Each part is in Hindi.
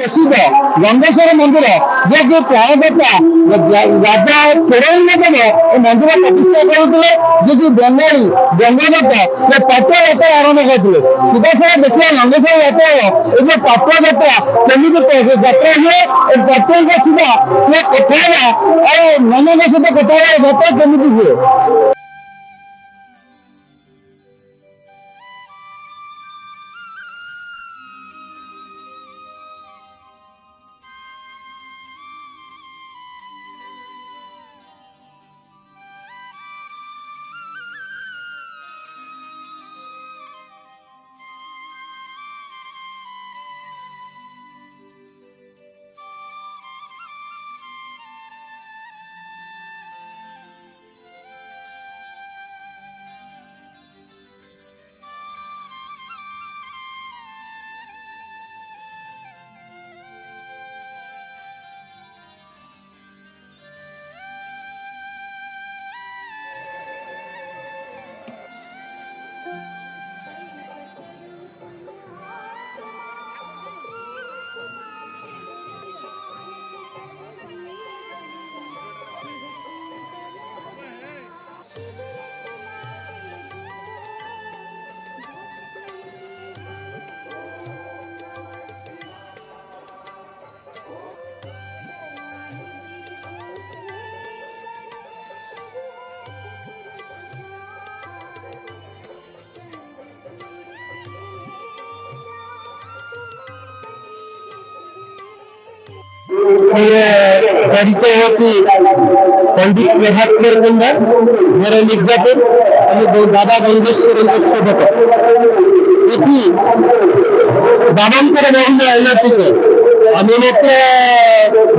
प्रसिद्ध गंगेश्वर मंदिर जे कि प्राणदाता राजा चोरंगदेव मंदिर प्रतिष्ठा करते जे कि बंगाली गंगादत्त से पाटुआ यात्रा आरंभ करते सीधासाधा देखिए गंगेश्वर यात्रा ये पाटुआ यात्रा केमी यात्रा हुए पाटुआ सुधा से कथा और मन सहित कथा यात्रा केमी हुए। परिचय होती पंडित प्रभाकर कुंडा मेरे मिर्जापुर दादा गंगेश्वर सेवक ये दामंकर मोहन अल्लाह आम मात्र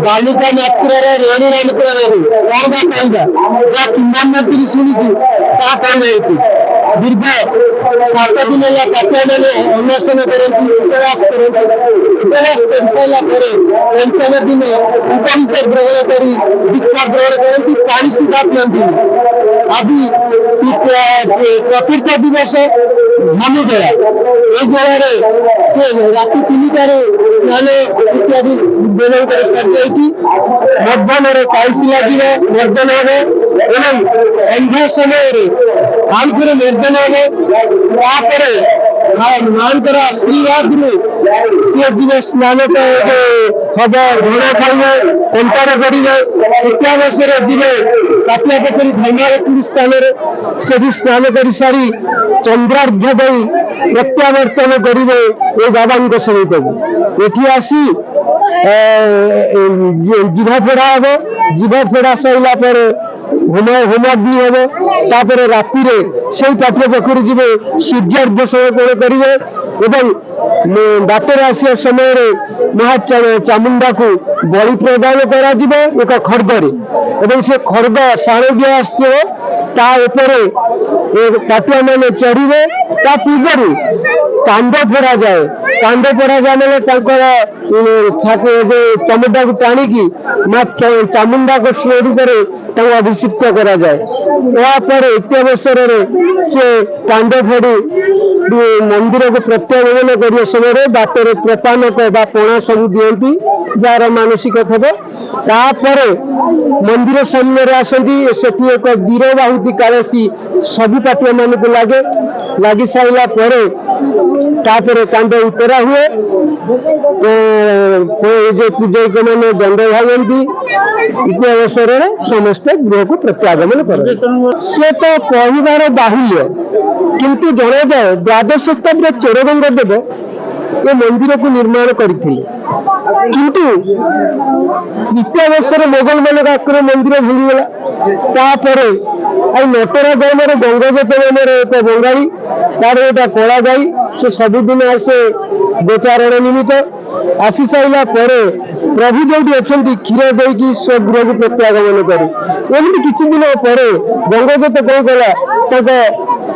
बालिका मात्र रेणु रामकर कौन कहा जहाँ किंबदंती शुणी दीर्घ 7 दिन या पाटुआ मैंने अन्वेषण करती उपवास उपवास कर सारा पंचम दिन उपवीत ग्रहण कर दीक्षा ग्रहण करती पानी सुधा पिंधि आज चतुर्थ दिवस धनुजला ये जगह से राति 3टार स्नान इत्यादि बेलन कर सर मध्याह्न कलसी लगे मर्दन हम संध्या समय आम फिर निर्धन होने मानकर आशीर्वाद में सी जीव स्नान हम धन खाइए कंटार करेंगे प्रत्यावर्षर जीवे काटिया पोखरी धर्मावती स्थान से स्नान कर सारी चंद्रार्घ्य दे प्रत्यावर्तन करेंगे ये बाबा समीप ये आसी जीवा फेड़ा हम जीवा फेड़ा सरला होमयज्ञ हम राति से पाठ्य पोखरी जी सूर्यार्घ्य समर्पण करेंगे बाटर आसा समय महा चामुंडा को बलि प्रदान कर खड़गरे से खड़ग शाणग्य आसपर पाटुआ मैंने चढ़े ता पूर्व कांड फोड़ा जाए कांड फोड़ा जाए चमुंडा को टाणिकी माँ चामुंडा को स्वरूप अभिषिक्त करा जाए इत्यावसर से कांड फोड़ी मंदिर को प्रत्यागमन करने समय बाटर प्रपानक पणा सब दिखती जार मानसिक थे तापर मंदिर सामने आसती सेठी एक वीरबाहुति कालसी सबू पाटुआ मान को लगे लगी सारा तापर कांड उतरा हुए जो पूजक मैंने दंड भागती इति अवसर समस्ते गृह को प्रत्यागमन कर से तो कहबार बाहुल्य किंतु जना जाए द्वादश शताब्दी चोरगंग देव ये मंदिर को निर्माण करते किंतु इत्यावसर मोगल मान आक्रमण मंदिर भूलीगला तापर नटरा ग्राम गंगजत नाम एक बंगाली तार गोटा कला गाई से सबुदिन आसे गोचारण निमित्त आसी सारा प्रभु जो अच्छा क्षीर देकी स्वगृह को प्रत्यागमन करे एमती किसी दिन पर गंगजत कौन कला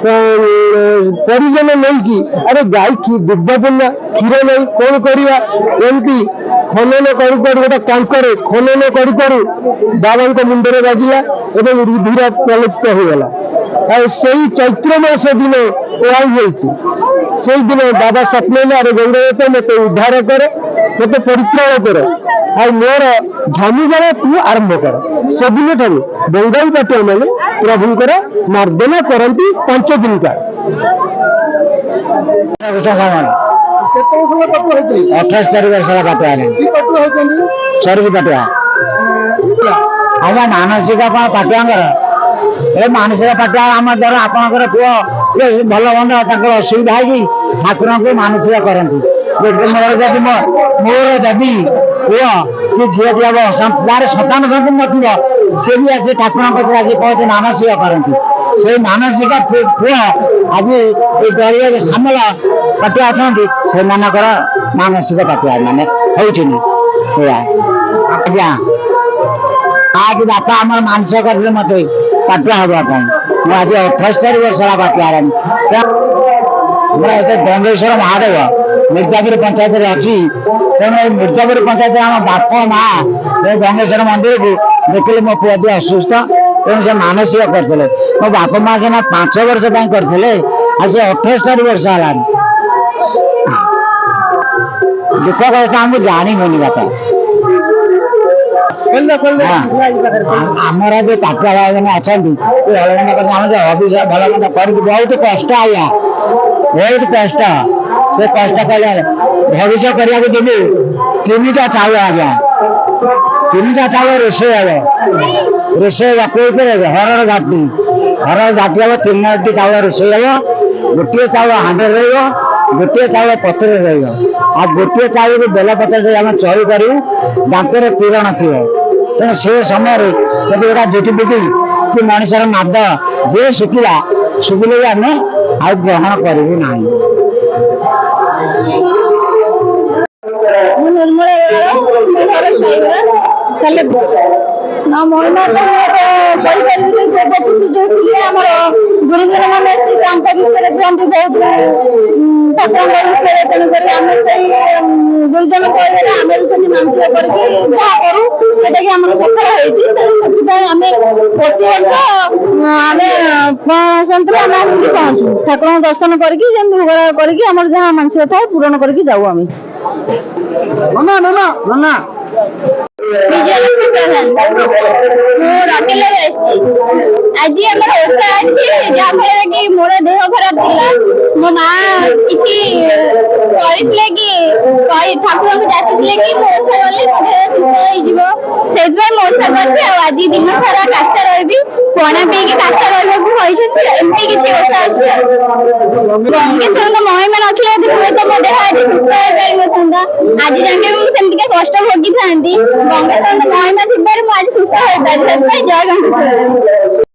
परिजन नहीं कि अरे गाय दुग्धपूर्ण क्षीर नहीं कौन करवा एमती खनन कर गोटे कांकर खनन कर बाबा मुंडे बाजिला एवं रुधिर प्रलुप्त होगला से चैत्र मास दिन से दिन बाबा स्वप्न अरे गंगजत मत उद्धार कर मत परित्राण कर मोर झमुझाड़ा तू आरंभ कर सेदिन ठार बंगाली पाटिया मैंने प्रभुंर मर्दना करती 5 दिन का 28 तारीख सारा पाटुआ चरबी पाटुआ आम मानसिक पाटुआ ए मानसिक पाटुआ आम द्वारा आपंकर पुओ भल मंद असुविधा है ठाकुर को मानसिक करती मोर जदि पुओ कि झील दिया तार सतान सन्तान न सी भी आसे ठाकुर कहते मानसिक करती से मानसिक पुओ आज गरीब सामल पाटुआ अच्छा से मानसिक पाटुआ मान आज्ञा आज बापा आम मानसिक करते मत पाटुआ हाँपाई मुझे 28 वर्ष पाटुआ गंगेश्वर महादेव मिर्जापुर पंचायत अच्छी तेणु मिर्जापुर पंचायत आम बाप माँ गंगेश्वर मंदिर को देखिले मो पुआ दी असुस्थ तेणु से मानसिक करते मो बाप माँ सीना 5 वर्ष करते आज 28 वर्ष है दुख कष्ट आमको जानी होनी बापा आमर जो पाटुआ भाई मैंने अच्छा भल मंद कर बहुत कष्ट आया बहुत कष्ट से कष्ट कले भविष्य करने देवी 3टा चाउल आज्ञा 3टा चाउल रोषे हे रोषे कौन हरर घाटी हम 3टी चाउल रोषे हे गोटे चाउल हांडे गोटे चाउल पत्र आ गोटे चाउल बेल पत्र आम चली कर दांतर तीरण थी तेणु से समय जब गोटा जुटीपुटी कि मनुष्यर नाद जे शुखिला शुखिले भी आम आ ग्रहण करूँ ना महिमा गुरुजन मैंने विषय कहते बहुत ठाकुर विषय तेणुक आम से गुरुजन कहते आम भी से मानसिक करके करूँ से सफल होमें प्रति वर्ष आम आसिक पहुँचू ठाकुर दर्शन करके जहाँ मानसिक था पूरण करके जाऊ आम आज आम ओषा अच्छी जहाँफल कि मोर देह खराब था मो माँ कि ठाकुर को जाती कि ओषा गले सुस्थ हो ओषा करती आज दिन सारा काष्ठा रही पणा पी काष्ठा रही एमती किसी ओषा अच्छी गंगेश्वर महिमा नथिला हुए तो मो देह आज सुस्थ हो पारि ना आज जाके सेमती कष्ट भोगी था गंगेश्वर महिमा थी आज सुस्थ हो पारि जय गंगेश्वर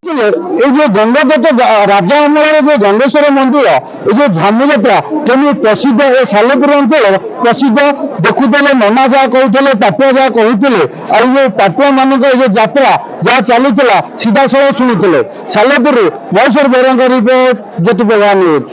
जो गंगापत राजा अमल जो गंगेश्वर मंदिर ये झमु जात्रा केमी प्रसिद्ध ए सालेपुर अंचल प्रसिद्ध देखुले नना जहाँ कहते पाटुआ जहाँ कहते पाटुआ मान जो यात्रा जहाँ चली सीधा सड़क शुणुले सालेपुर महेश्वर बेहरा रिपोर्ट ज्योति प्रधान न्यूज।